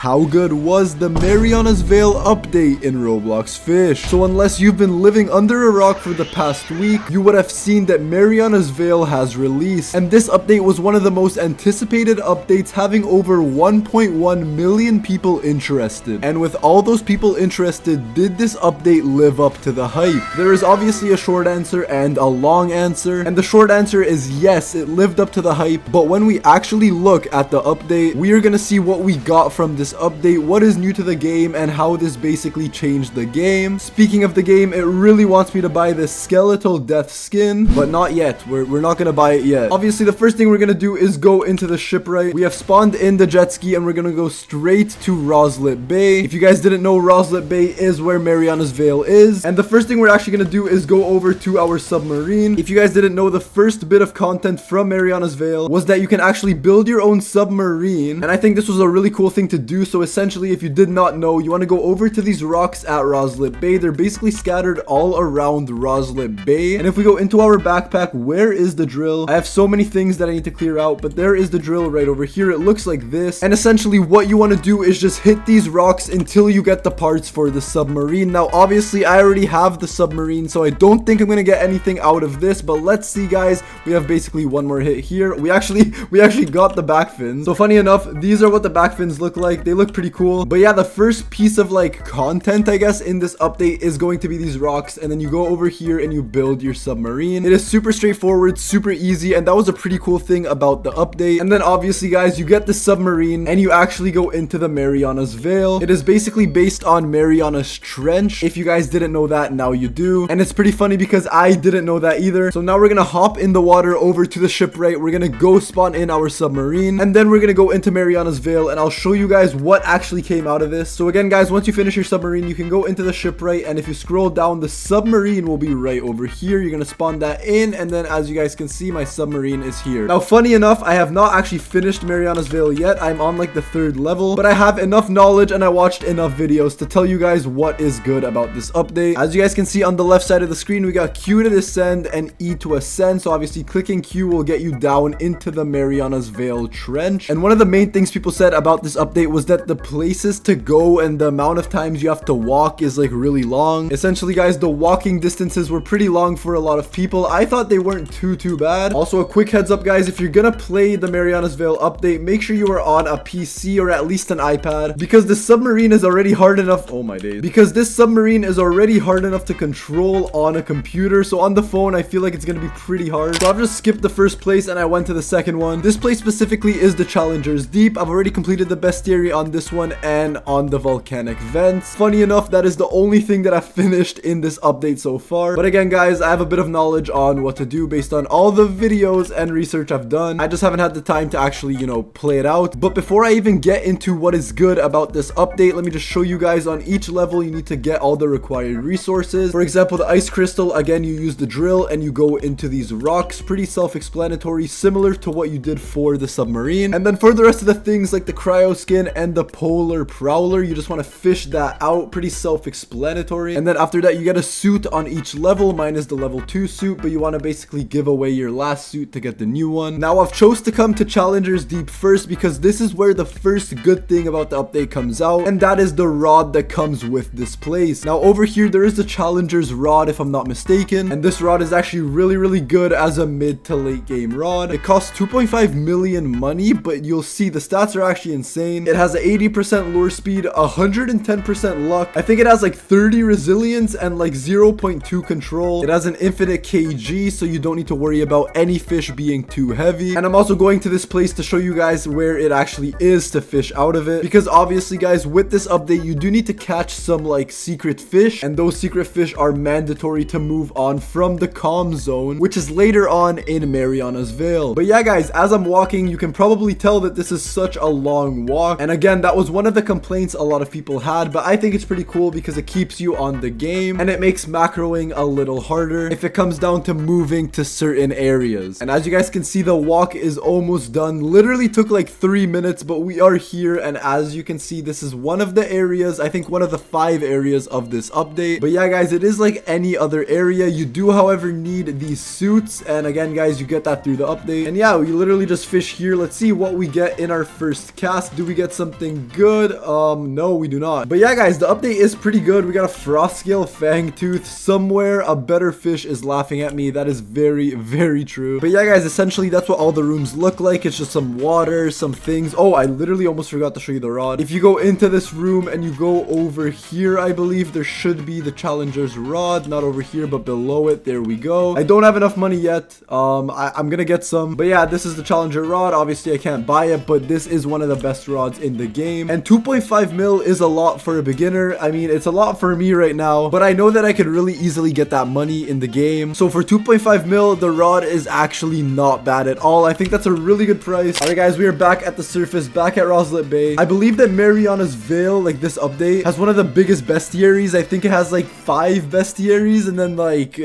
How good was the Mariana's Veil update in Roblox Fisch? So unless you've been living under a rock for the past week, you would have seen that Mariana's Veil has released. And this update was one of the most anticipated updates, having over 1.1 million people interested. And with all those people interested, did this update live up to the hype? There is obviously a short answer and a long answer. And the short answer is yes, it lived up to the hype. But when we actually look at the update, we are going to see what we got from this update, what is new to the game, and how this basically changed the game. Speaking of the game, it really wants me to buy this skeletal death skin, but not yet. We're not gonna buy it yet. Obviously, the first thing we're gonna do is go into the shipwright. We have spawned in the jet ski and we're gonna go straight to Roslet Bay. If you guys didn't know, Roslet Bay is where Mariana's Veil is, and the first thing we're actually gonna do is go over to our submarine. If you guys didn't know, the first bit of content from Mariana's Veil was that you can actually build your own submarine, and I think this was a really cool thing to do. So essentially, if you did not know, you want to go over to these rocks at Roslet Bay. They're basically scattered all around Roslet Bay. And if we go into our backpack, where is the drill? I have so many things that I need to clear out, but there is the drill right over here. It looks like this. And essentially what you want to do is just hit these rocks until you get the parts for the submarine. Now, obviously, I already have the submarine, so I don't think I'm going to get anything out of this, but let's see, guys. We have basically one more hit here. We actually got the back fins. So funny enough, these are what the back fins look like. They look pretty cool. But yeah, the first piece of like content, I guess, in this update is going to be these rocks, and then you go over here and you build your submarine. It is super straightforward, super easy, and that was a pretty cool thing about the update. And then obviously, guys, you get the submarine and you actually go into the Mariana's Veil. It is basically based on Mariana's Trench. If you guys didn't know that, now you do. And it's pretty funny because I didn't know that either. So now we're gonna hop in the water over to the shipwright. We're gonna go spawn in our submarine, and then we're gonna go into Mariana's Veil, and I'll show you guys what actually came out of this. So again, guys, once you finish your submarine, you can go into the shipwright, and if you scroll down, the submarine will be right over here. You're gonna spawn that in, and then as you guys can see, my submarine is here. Now, funny enough, I have not actually finished Mariana's Veil yet. I'm on like the 3rd level, but I have enough knowledge and I watched enough videos to tell you guys what is good about this update. As you guys can see on the left side of the screen, we got Q to descend and E to ascend. So obviously clicking Q will get you down into the Mariana's Veil Trench. And one of the main things people said about this update was that the places to go and the amount of times you have to walk is like really long. Essentially, guys, the walking distances were pretty long for a lot of people. I thought they weren't too bad. Also, a quick heads up, guys, if you're gonna play the Mariana's Veil update, make sure you are on a PC or at least an iPad, because the submarine is already hard enough. Oh my days. Because this submarine is already hard enough to control on a computer. So on the phone, I feel like it's gonna be pretty hard. So I've just skipped the first place and I went to the second one. This place specifically is the Challenger's Deep. I've already completed the bestiary on this one and on the volcanic vents. Funny enough, that is the only thing that I've finished in this update so far. But again, guys, I have a bit of knowledge on what to do based on all the videos and research I've done. I just haven't had the time to actually, play it out. But before I even get into what is good about this update, let me just show you guys on each level you need to get all the required resources. For example, the ice crystal, again, you use the drill and you go into these rocks. Pretty self-explanatory, similar to what you did for the submarine. And then for the rest of the things like the cryo skin and the polar prowler, you just want to fish that out. Pretty self-explanatory. And then after that, you get a suit on each level. Mine is the level 2 suit, but you want to basically give away your last suit to get the new one. Now, I've chose to come to Challenger's Deep first because this is where the first good thing about the update comes out, and that is the rod that comes with this place. Now, over here, there is the Challenger's rod, if I'm not mistaken, and this rod is actually really good as a mid to late game rod. It costs 2.5 million money, but you'll see the stats are actually insane. It has an 80% lure speed, 110% luck. I think it has like 30 resilience and like 0.2 control. It has an infinite kg, so you don't need to worry about any fish being too heavy. And I'm also going to this place to show you guys where it actually is to fish out of it, because obviously, guys, with this update, you do need to catch some like secret fish, and those secret fish are mandatory to move on from the calm zone, which is later on in Mariana's Veil. But yeah, guys, as I'm walking, you can probably tell that this is such a long walk. And again, that was one of the complaints a lot of people had, but I think it's pretty cool because it keeps you on the game and it makes macroing a little harder if it comes down to moving to certain areas. And as you guys can see, the walk is almost done. Literally took like 3 minutes, but we are here, and as you can see, this is one of the areas, I think one of the 5 areas of this update. But yeah, guys, it is like any other area. You do, however, need these suits, and again, guys, you get that through the update. And yeah, we literally just fish here. Let's see what we get in our first cast. Do we get some something good? No, we do not. But yeah, guys, the update is pretty good. We got a frost scale, fang tooth. Somewhere a better fish is laughing at me. That is very, very true. But yeah, guys, essentially that's what all the rooms look like. It's just some water, some things. Oh, I literally almost forgot to show you the rod. If you go into this room and you go over here, I believe there should be the challenger's rod. Not over here, but below it. There we go. I don't have enough money yet. I'm gonna get some. But yeah, this is the challenger rod. Obviously, I can't buy it, but this is one of the best rods in the game. And 2.5 mil is a lot for a beginner. I mean, it's a lot for me right now, but I know that I could really easily get that money in the game. So for 2.5 mil, the rod is actually not bad at all. I think that's a really good price. All right, guys, we are back at the surface, back at Roslet Bay. I believe that Mariana's Veil, like this update, has one of the biggest bestiaries. I think it has like 5 bestiaries and then like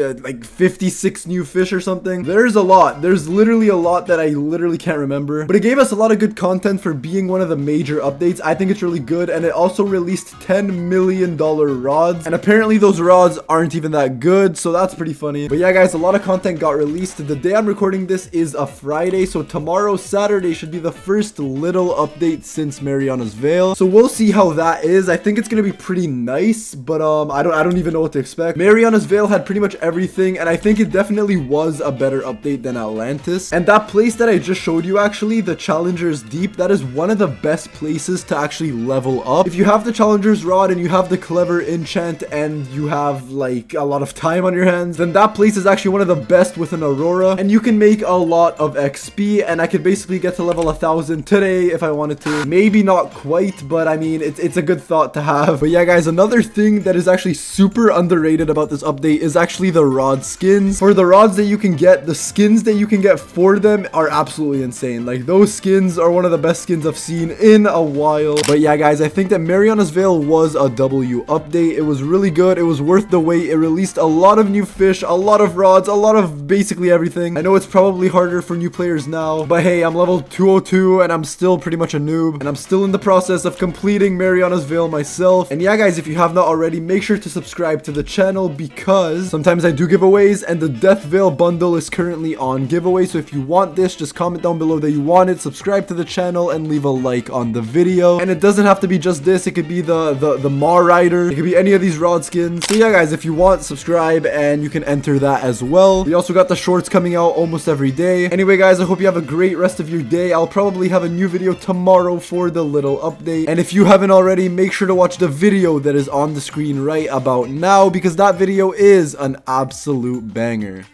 56 new fish or something. There's a lot. There's literally a lot that I literally can't remember, but it gave us a lot of good content for being one of the major updates. I think it's really good, and it also released $10 million rods, and apparently those rods aren't even that good, so that's pretty funny. But yeah, guys, a lot of content got released. The day I'm recording this is a Friday, so tomorrow, Saturday, should be the first little update since Mariana's Veil. So we'll see how that is. I think it's gonna be pretty nice, but I don't even know what to expect. Mariana's Veil had pretty much everything, and I think it definitely was a better update than Atlantis. And that place that I just showed you, actually, the Challenger's Deep, that is one of the best places to actually level up. If you have the Challenger's Rod and you have the clever enchant and you have like a lot of time on your hands, then that place is actually one of the best with an Aurora, and you can make a lot of XP, and I could basically get to level 1000 today if I wanted to. Maybe not quite, but I mean, it's a good thought to have. But yeah, guys, another thing that is actually super underrated about this update is actually the rod skins. For the rods that you can get, the skins that you can get for them are absolutely insane. Like, those skins are one of the best skins I've seen in a while. But yeah, guys, I think that Mariana's Veil was a W update. It was really good. It was worth the wait. It released a lot of new fish, a lot of rods, a lot of basically everything. I know it's probably harder for new players now, but hey, I'm level 202 and I'm still pretty much a noob, and I'm still in the process of completing Mariana's Veil myself. And yeah, guys, if you have not already, make sure to subscribe to the channel, because sometimes I do giveaways, and the Death Veil bundle is currently on giveaway. So if you want this, just comment down below that you want it, subscribe to the channel, and leave a like on the video. And it doesn't have to be just this. It could be the Mar Rider. It could be any of these rod skins. So yeah, guys, if you want, subscribe and you can enter that as well. We also got the shorts coming out almost every day. Anyway, guys, I hope you have a great rest of your day. I'll probably have a new video tomorrow for the little update. And if you haven't already, make sure to watch the video that is on the screen right about now, because that video is an absolute banger.